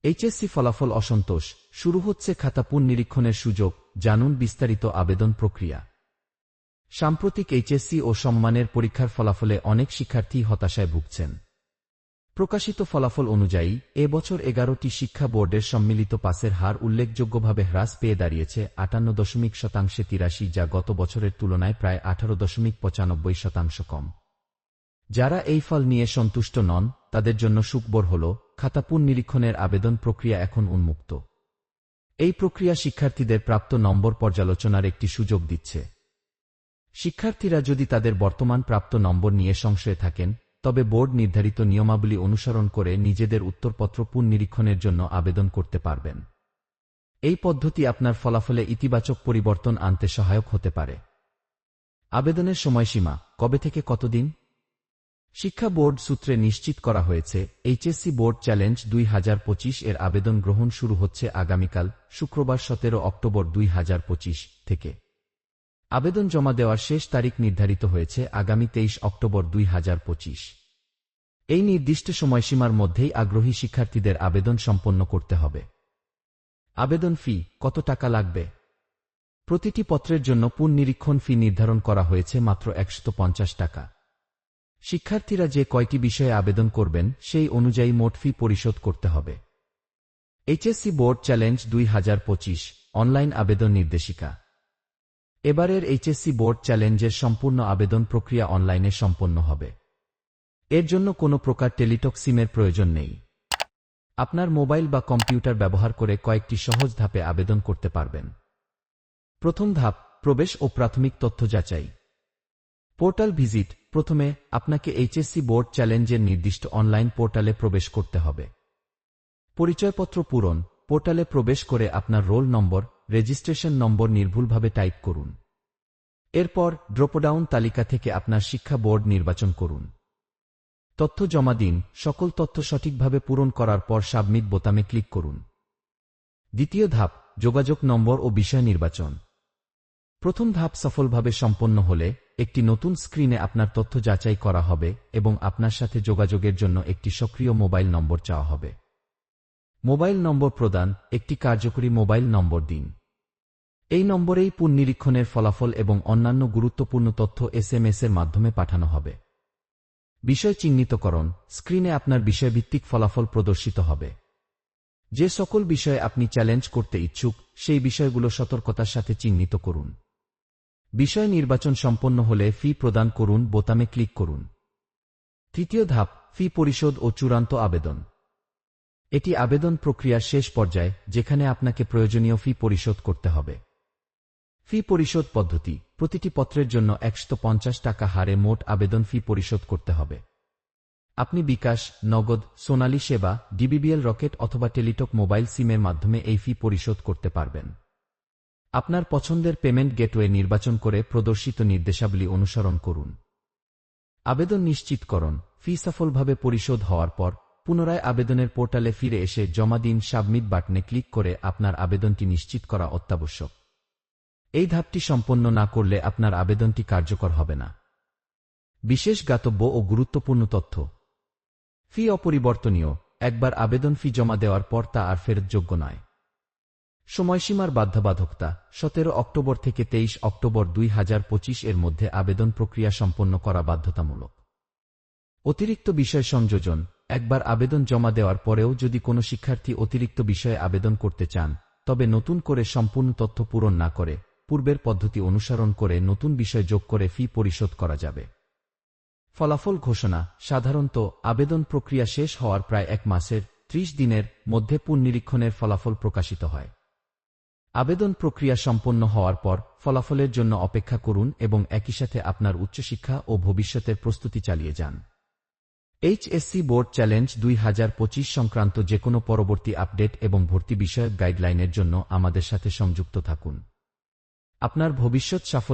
HSC ফলাফল অসন্তোষ, শুরু হচ্ছে খাতা পুনর্নিরীক্ষণের সুযোগ, জানুন বিস্তারিত আবেদন প্রক্রিয়া। সাম্প্রতিক এইচএসসি ও সম্মানের পরীক্ষার ফলাফলে অনেক শিক্ষার্থী হতাশায় ভুগছেন। প্রকাশিত ফলাফল অনুযায়ী এবছর 11টি শিক্ষা বোর্ডের সম্মিলিত পাসের হার উল্লেখযোগ্যভাবে হ্রাস পেয়ে দাঁড়িয়েছে 58.83, যা গত বছরের তুলনায় প্রায় 18.95% কম। যারা এই ফল নিয়ে সন্তুষ্ট নন তাদের জন্য সুখবর হল, খাতা পুনর্নিরীক্ষণের আবেদন প্রক্রিয়া এখন উন্মুক্ত। এই প্রক্রিয়া শিক্ষার্থীদের প্রাপ্ত নম্বর পর্যালোচনার একটি সুযোগ দিচ্ছে। শিক্ষার্থীরা যদি তাদের বর্তমান প্রাপ্ত নম্বর নিয়ে সংশয়ে থাকেন, তবে বোর্ড নির্ধারিত নিয়মাবলী অনুসরণ করে নিজেদের উত্তরপত্র পুনর্নিরীক্ষণের জন্য আবেদন করতে পারবেন। এই পদ্ধতি আপনার ফলাফলে ইতিবাচক পরিবর্তন আনতে সহায়ক হতে পারে। আবেদনের সময়সীমা কবে থেকে কতদিন? শিক্ষা বোর্ড সূত্রে নিশ্চিত করা হয়েছে, এইচএসসি বোর্ড চ্যালেঞ্জ 2025 এর আবেদন গ্রহণ শুরু হচ্ছে আগামীকাল শুক্রবার 17 অক্টোবর 2025 থেকে। আবেদন জমা দেওয়ার শেষ তারিখ নির্ধারিত হয়েছে আগামী 23 অক্টোবর 2025। এই নির্দিষ্ট সময়সীমার মধ্যেই আগ্রহী শিক্ষার্থীদের আবেদন সম্পন্ন করতে হবে। আবেদন ফি কত টাকা লাগবে? প্রতিটি পত্রের জন্য পুনর্নিরীক্ষণ ফি নির্ধারণ করা হয়েছে মাত্র 150 টাকা। শিক্ষার্থীরা যে কয়টি বিষয়ে আবেদন করবেন সেই অনুযায়ী মোট ফি পরিশোধ করতে হবে। এইচএসসি বোর্ড চ্যালেঞ্জ 2025 অনলাইন আবেদন নির্দেশিকা। এবারের এইচএসসি বোর্ড চ্যালেঞ্জের সম্পূর্ণ আবেদন প্রক্রিয়া অনলাইনে সম্পন্ন হবে। এর জন্য কোনো প্রকার টেলিটক সিমের প্রয়োজন নেই। আপনার মোবাইল বা কম্পিউটার ব্যবহার করে কয়েকটি সহজ ধাপে আবেদন করতে পারবেন। প্রথম ধাপ, প্রবেশ ও প্রাথমিক তথ্য যাচাই। Portal visit. প্রথমে আপনাকে এইচএসসি বোর্ড চ্যালেঞ্জের নির্দিষ্ট অনলাইন পোর্টালে প্রবেশ করতে হবে। পরিচয়পত্র পূরণ। পোর্টালে প্রবেশ করে আপনার রোল নম্বর, রেজিস্ট্রেশন নম্বর নির্ভুলভাবে টাইপ করুন। এরপর ড্রপডাউন তালিকা থেকে আপনার শিক্ষা বোর্ড নির্বাচন করুন। তথ্য জমা দিন। সকল তথ্য সঠিকভাবে পূরণ করার পর সাবমিট বোতামে ক্লিক করুন। দ্বিতীয় ধাপ, যোগাযোগ নম্বর ও বিষয় নির্বাচন। প্রথম ধাপ সফলভাবে সম্পন্ন হলে একটি নতুন স্ক্রিনে আপনার তথ্য যাচাই করা হবে এবং আপনার সাথে যোগাযোগের জন্য একটি সক্রিয় মোবাইল নম্বর চাওয়া হবে। মোবাইল নম্বর প্রদান। একটি কার্যকরী মোবাইল নম্বর দিন। এই নম্বরেই পুনর্নিরীক্ষণের ফলাফল এবং অন্যান্য গুরুত্বপূর্ণ তথ্য এসএমএস-এর মাধ্যমে পাঠানো হবে। বিষয় চিহ্নিতকরণ। স্ক্রিনে আপনার বিষয়ভিত্তিক ফলাফল প্রদর্শিত হবে। যে সকল বিষয়ে আপনি চ্যালেঞ্জ করতে ইচ্ছুক সেই বিষয়গুলো সতর্কতার সাথে চিহ্নিত করুন। বিষয় নির্বাচন সম্পন্ন হলে ফি প্রদান করুন বোতামে ক্লিক করুন। তৃতীয় ধাপ, ফি পরিশোধ ও চূড়ান্ত আবেদন। এটি আবেদন প্রক্রিয়ার শেষ পর্যায়, যেখানে আপনাকে প্রয়োজনীয় ফি পরিশোধ করতে হবে। ফি পরিশোধ পদ্ধতি। প্রতিটি পত্রের জন্য 150 টাকা হারে মোট আবেদন ফি পরিশোধ করতে হবে। আপনি বিকাশ, নগদ, সোনালী সেবা, ডিবিবিএল রকেট অথবা টেলিটক মোবাইল সিমের মাধ্যমে এই ফি পরিশোধ করতে পারবেন। আপনার পছন্দের পেমেন্ট গেটওয়ে নির্বাচন করে প্রদর্শিত নির্দেশাবলী অনুসরণ করুন। আবেদন নিশ্চিতকরণ। ফি সফলভাবে পরিশোধ হওয়ার পর পুনরায় আবেদনের পোর্টালে ফিরে এসে জমা দিন সাবমিট বাটনে ক্লিক করে আপনার আবেদনটি নিশ্চিত করা অত্যাবশ্যক। এই ধাপটি সম্পন্ন না করলে আপনার আবেদনটি কার্যকর হবে না। বিশেষ জ্ঞাতব্য ও গুরুত্বপূর্ণ তথ্য। ফি অপরিবর্তনীয়। একবার আবেদন ফি জমা দেওয়ার পর তা আর ফেরতযোগ্য নয়। সময়সীমার বাধ্যবাধকতা। 17 অক্টোবর থেকে 23 অক্টোবর 2025 এর মধ্যে আবেদন প্রক্রিয়া সম্পন্ন করা বাধ্যতামূলক। অতিরিক্ত বিষয় সংযোজন। একবার আবেদন জমা দেওয়ার পরেও যদি কোনো শিক্ষার্থী অতিরিক্ত বিষয়ে আবেদন করতে চান, তবে নতুন করে সম্পূর্ণ তথ্য পূরণ না করে পূর্বের পদ্ধতি অনুসরণ করে নতুন বিষয় যোগ করে ফি পরিশোধ করা যাবে। ফলাফল ঘোষণা। সাধারণত আবেদন প্রক্রিয়া শেষ হওয়ার প্রায় 1 মাসের 30 দিনের মধ্যে পুনর্নিরীক্ষণের ফলাফল প্রকাশিত হয়। আবেদন প্রক্রিয়া সম্পন্ন হওয়ার পর ফলাফলের জন্য অপেক্ষা করুন এবং একই সাথে আপনার উচ্চশিক্ষা ও ভবিষ্যতের প্রস্তুতি চালিয়ে যান। এইচএসসি বোর্ড চ্যালেঞ্জ 2025 সংক্রান্ত যেকোনো পরবর্তী আপডেট এবং ভর্তি বিষয়ক গাইডলাইনের জন্য আমাদের সাথে সংযুক্ত থাকুন। আপনার ভবিষ্যৎ সাফল্য